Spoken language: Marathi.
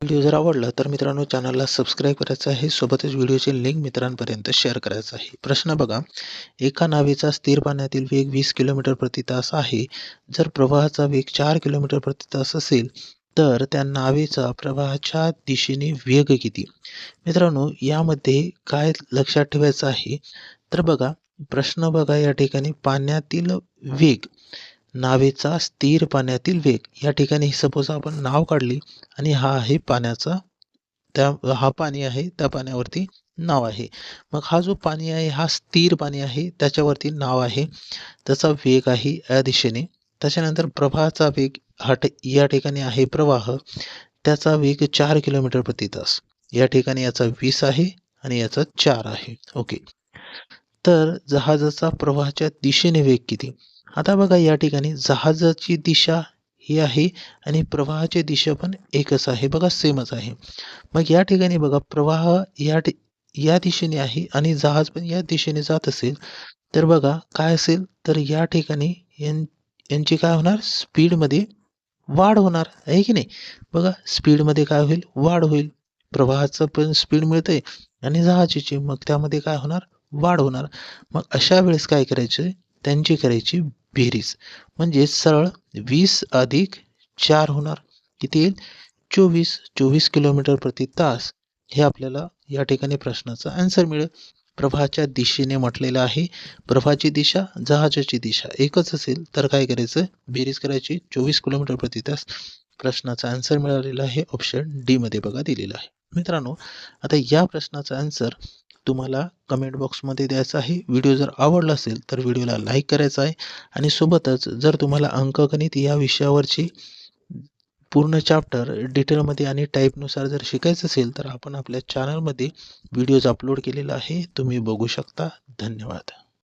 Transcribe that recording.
व्हिडिओ जर आवडला तर मित्रांनो चॅनलला सबस्क्राईब करायचं आहे, सोबतच व्हिडिओची लिंक मित्रांपर्यंत शेअर करायचं आहे. प्रश्न बघा, एका नावेचा स्थिर पाण्यातील वेग 20 किलोमीटर प्रति तास आहे. जर प्रवाहाचा वेग 4 किलोमीटर प्रति तास असेल तर त्या नावेचा प्रवाहाच्या दिशेने वेग किती? मित्रांनो यामध्ये काय लक्षात ठेवायचं आहे, तर बघा प्रश्न बघा या ठिकाणी पाण्यातील वेग, नावेचा स्थिर पाण्यातील वेग. या ठिकाणी सपोज आपण नाव काढली आणि हा आहे पाण्याचा, हा पाणी आहे, त्या पाण्यावरती नाव आहे. मग हा जो पाणी आहे हा स्थिर पाणी आहे, त्याच्यावरती नाव आहे, त्याचा वेग आहे या दिशेने. त्याच्यानंतर प्रवाहाचा वेग या ठिकाणी आहे प्रवाह, त्याचा वेग 4 किलोमीटर प्रति तास. या ठिकाणी याचा 20 आहे आणि याचा 4 आहे. ओके. तर जहाजाचा प्रवाहाच्या दिशेने वेग किती? आता बघा या ठिकाणी जहाजाची दिशा ही आहे आणि प्रवाहाची दिशा पण एकच आहे, बघा सेमच आहे. मग या ठिकाणी बघा प्रवाह या दिशेने आहे आणि जहाज पण या दिशेने जात असेल तर बघा काय असेल, तर या ठिकाणी यांची काय होणार, स्पीडमध्ये वाढ होणार आहे की नाही. बघा स्पीडमध्ये काय होईल, वाढ होईल. प्रवाहाचं पण स्पीड मिळते आणि जहाजाची, मग त्यामध्ये काय होणार, वाढ होणार. मग अशा वेळेस काय करायचं, त्यांची करायची बेरीज. म्हणजे सरळ 20 अधिक 4 होणार, किती येईल, 24. 24 किलोमीटर प्रति तास हे आपल्याला या ठिकाणी प्रश्नाचा आन्सर मिळेल. प्रवाहाच्या दिशेने म्हटलेलं आहे, प्रवाहाची दिशा, जहाजाची दिशा एकच असेल तर काय करायचं, बेरीज करायची, 24 किलोमीटर प्रति तास. प्रश्नाचा आन्सर मिळालेला आहे ऑप्शन डी मध्ये बघा दिलेला आहे. मित्रांनो आता या प्रश्नाचा आन्सर तुम्हाला कमेंट बॉक्समध्ये द्यायचा आहे. व्हिडिओ जर आवडला असेल तर व्हिडिओला लाईक करायचा आहे आणि सोबतच जर तुम्हाला अंकगणित या विषयावरची पूर्ण चॅप्टर डिटेलमध्ये आणि टाईपनुसार जर शिकायचं असेल तर आपण आपल्या चॅनलमध्ये व्हिडिओज अपलोड केलेला आहे, तुम्ही बघू शकता. धन्यवाद.